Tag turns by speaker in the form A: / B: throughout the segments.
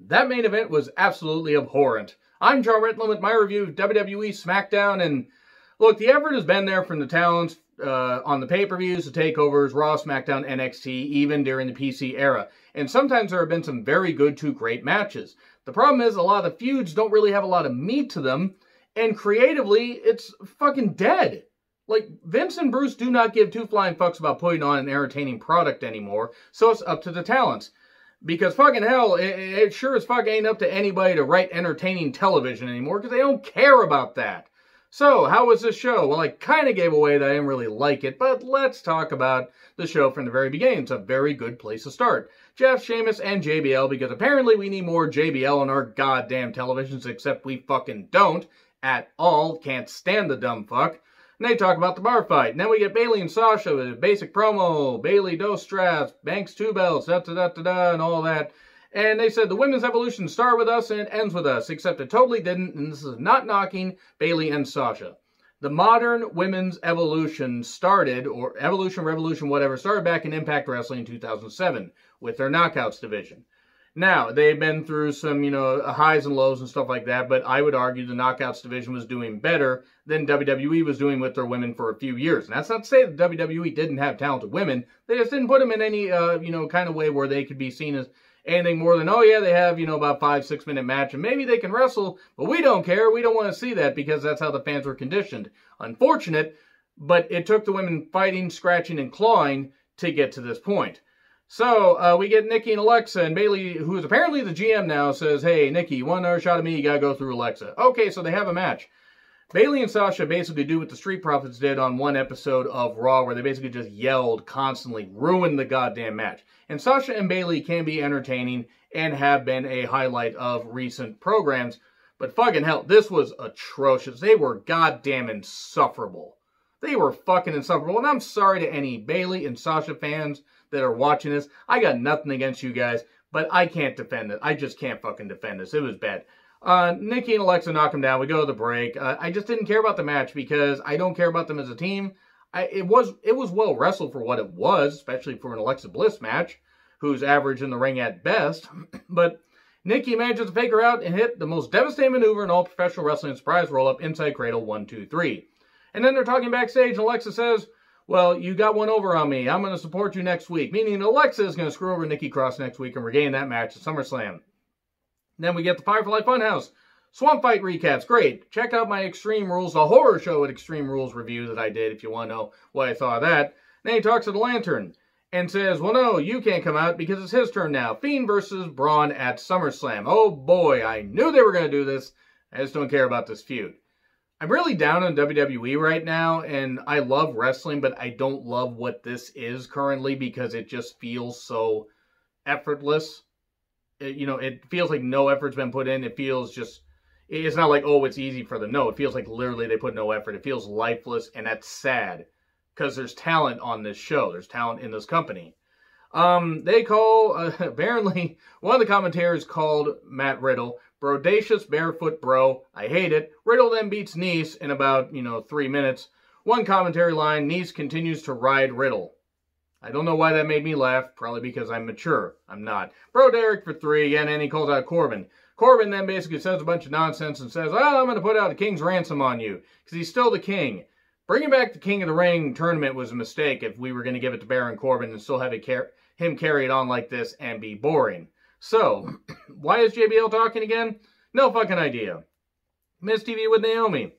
A: That main event was absolutely abhorrent. I'm John Ritlin with my review of WWE Smackdown, and look, the effort has been there from the talents on the pay-per-views, the takeovers, Raw, SmackDown, NXT, even during the PC era. And sometimes there have been some very good to great matches. The problem is a lot of the feuds don't really have a lot of meat to them, and creatively, it's fucking dead. Like, Vince and Bruce do not give two flying fucks about putting on an entertaining product anymore, so it's up to the talents. Because fucking hell, it sure as fuck ain't up to anybody to write entertaining television anymore, because they don't care about that. So, how was this show? Well, I kind of gave away that I didn't really like it, but let's talk about the show from the very beginning. It's a very good place to start. Jeff, Sheamus, and JBL, because apparently we need more JBL on our goddamn televisions, except we fucking don't at all. Can't stand the dumb fuck. And they talk about the bar fight. And then we get Bayley and Sasha with a basic promo. Bayley, those straps, Banks, 2 belts, da-da-da-da-da, and all that. And they said the women's evolution started with us and it ends with us, except it totally didn't, and this is not knocking Bayley and Sasha. The modern women's evolution started, or evolution, revolution, whatever, started back in Impact Wrestling in 2007 with their Knockouts division. Now, they've been through some, highs and lows and stuff like that, but I would argue the Knockouts division was doing better than WWE was doing with their women for a few years. And that's not to say that WWE didn't have talented women. They just didn't put them in any, kind of way where they could be seen as anything more than, oh yeah, they have, about 5-6 minute match, and maybe they can wrestle, but we don't care. We don't want to see that because that's how the fans were conditioned. Unfortunate, but it took the women fighting, scratching, and clawing to get to this point. So, we get Nikki and Alexa, and Bayley, who is apparently the GM now, says, hey, Nikki, you want another shot of me? You gotta go through Alexa. Okay, so they have a match. Bayley and Sasha basically do what the Street Profits did on one episode of Raw, where they basically just yelled constantly, ruined the goddamn match. And Sasha and Bayley can be entertaining and have been a highlight of recent programs, but fucking hell, this was atrocious. They were goddamn insufferable. They were fucking insufferable, and I'm sorry to any Bayley and Sasha fans that are watching this. I got nothing against you guys, but I can't defend it. I just can't fucking defend this. It was bad. Nikki and Alexa knock them down. We go to the break. I just didn't care about the match because I don't care about them as a team. It was well wrestled for what it was, especially for an Alexa Bliss match, who's average in the ring at best. But Nikki manages to fake her out and hit the most devastating maneuver in all professional wrestling, surprise roll-up, inside cradle, 1, 2, 3. And then they're talking backstage, and Alexa says, well, you got one over on me. I'm going to support you next week. Meaning Alexa is going to screw over Nikki Cross next week and regain that match at SummerSlam. Then we get the Firefly Funhouse. Swamp Fight recaps. Great. Check out my Extreme Rules, the horror show at Extreme Rules review that I did if you want to know what I thought of that. Then he talks to the Lantern and says, well, no, you can't come out because it's his turn now. Fiend versus Braun at SummerSlam. Oh, boy, I knew they were going to do this. I just don't care about this feud. I'm really down on WWE right now, and I love wrestling, but I don't love what this is currently because it just feels so effortless. It feels like no effort's been put in. It feels just, it's not like, oh, it's easy for them. No, it feels like literally they put no effort. It feels lifeless, and that's sad because there's talent on this show. There's talent in this company. They call, apparently, one of the commentators called Matt Riddle Brodacious Barefoot Bro. I hate it. Riddle then beats Nice in about, 3 minutes. One commentary line, Nice continues to ride Riddle. I don't know why that made me laugh. Probably because I'm mature. I'm not. Bro Derek for 3, and then he calls out Corbin. Corbin then basically says a bunch of nonsense and says, oh, I'm going to put out a king's ransom on you. Because he's still the king. Bringing back the King of the Ring tournament was a mistake if we were going to give it to Baron Corbin and still have him carry it on like this and be boring. So, why is JBL talking again? No fucking idea. Miz TV with Naomi.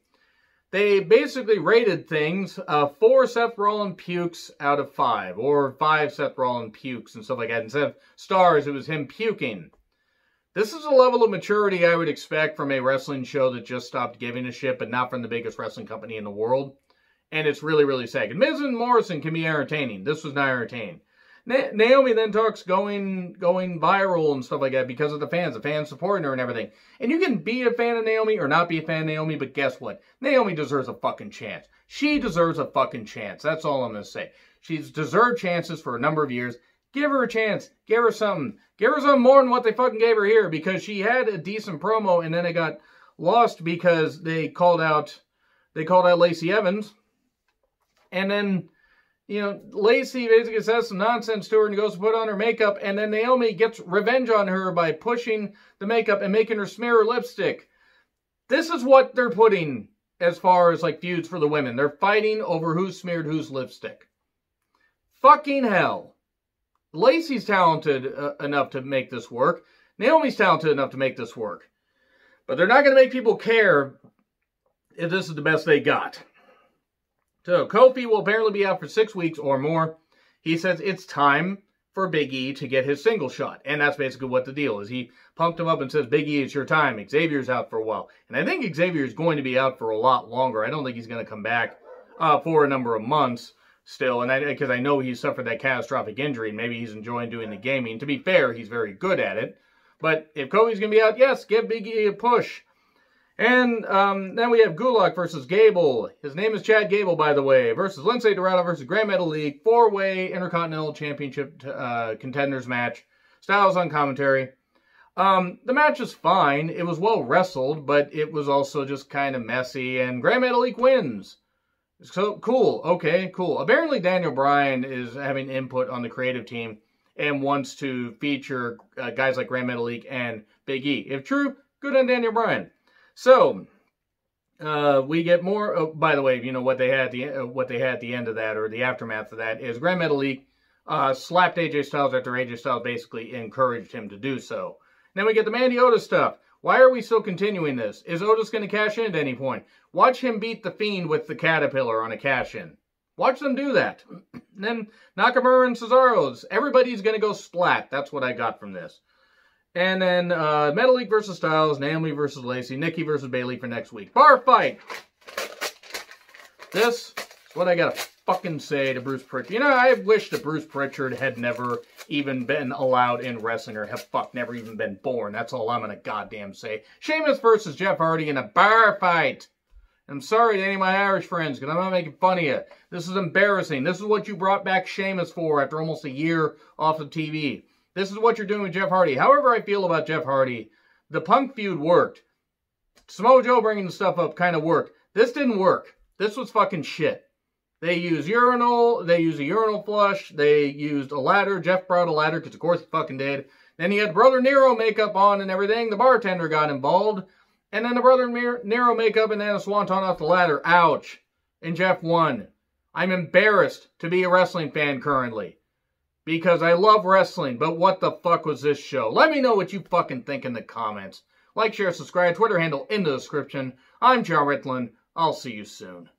A: They basically rated things 4 Seth Rollins pukes out of 5. Or 5 Seth Rollins pukes and stuff like that. Instead of stars, it was him puking. This is a level of maturity I would expect from a wrestling show that just stopped giving a shit, but not from the biggest wrestling company in the world. And it's really, really sad. And Miz and Morrison can be entertaining. This was not entertaining. Naomi then talks going viral and stuff like that because of the fans supporting her and everything. And you can be a fan of Naomi or not be a fan of Naomi, but guess what? Naomi deserves a fucking chance. She deserves a fucking chance. That's all I'm going to say. She's deserved chances for a number of years. Give her a chance. Give her something. Give her something more than what they fucking gave her here because she had a decent promo and then it got lost because they called out Lacey Evans. And then you know, Lacey basically says some nonsense to her and goes to put on her makeup, and then Naomi gets revenge on her by pushing the makeup and making her smear her lipstick. This is what they're putting as far as, like, feuds for the women. They're fighting over who smeared whose lipstick. Fucking hell. Lacey's talented enough to make this work. Naomi's talented enough to make this work. But they're not going to make people care if this is the best they got. So, Kofi will apparently be out for 6 weeks or more. He says it's time for Big E to get his single shot. And that's basically what the deal is. He pumped him up and says, Big E, it's your time. Xavier's out for a while. And I think Xavier's going to be out for a lot longer. I don't think he's going to come back for a number of months still. And because I know he suffered that catastrophic injury. And maybe he's enjoying doing the gaming. To be fair, he's very good at it. But if Kofi's going to be out, yes, give Big E a push. And then we have Gulak versus Gable. His name is Chad Gable, by the way. Versus Lince Dorado versus Grand Metalik. 4-way Intercontinental Championship contenders match. Styles on commentary. The match is fine. It was well wrestled, but it was also just kind of messy. And Grand Metalik wins. So, cool. Okay, cool. Apparently Daniel Bryan is having input on the creative team and wants to feature guys like Grand Metalik and Big E. If true, good on Daniel Bryan. So, we get more. Oh, by the way, you know what they had at the end of that, or the aftermath of that, is Grand Metalik slapped AJ Styles after AJ Styles basically encouraged him to do so. Then we get the Mandy Otis stuff. Why are we still continuing this? Is Otis going to cash in at any point? Watch him beat the Fiend with the Caterpillar on a cash-in. Watch them do that. Then Nakamura and Cesaro's. Everybody's going to go splat. That's what I got from this. And then Metalik versus Styles, Naomi versus Lacey, Nikki versus Bayley for next week. Bar fight. This is what I got to fucking say to Bruce Pritchard. You know, I wish that Bruce Pritchard had never even been allowed in wrestling, or never even been born. That's all I'm going to goddamn say. Sheamus versus Jeff Hardy in a bar fight. I'm sorry to any of my Irish friends, because I'm not making fun of you. This is embarrassing. This is what you brought back Sheamus for after almost a year off of TV. This is what you're doing with Jeff Hardy. However I feel about Jeff Hardy, the Punk feud worked. Samoa Joe bringing the stuff up kind of worked. This didn't work. This was fucking shit. They used urinal. They used a urinal flush. They used a ladder. Jeff brought a ladder, because of course he fucking did. Then he had Brother Nero makeup on and everything. The bartender got involved. And then the Brother Nero makeup and then a swanton off the ladder. Ouch. And Jeff won. I'm embarrassed to be a wrestling fan currently. Because I love wrestling, but what the fuck was this show? Let me know what you fucking think in the comments. Like, share, subscribe, Twitter handle in the description. I'm John Ritlin. I'll see you soon.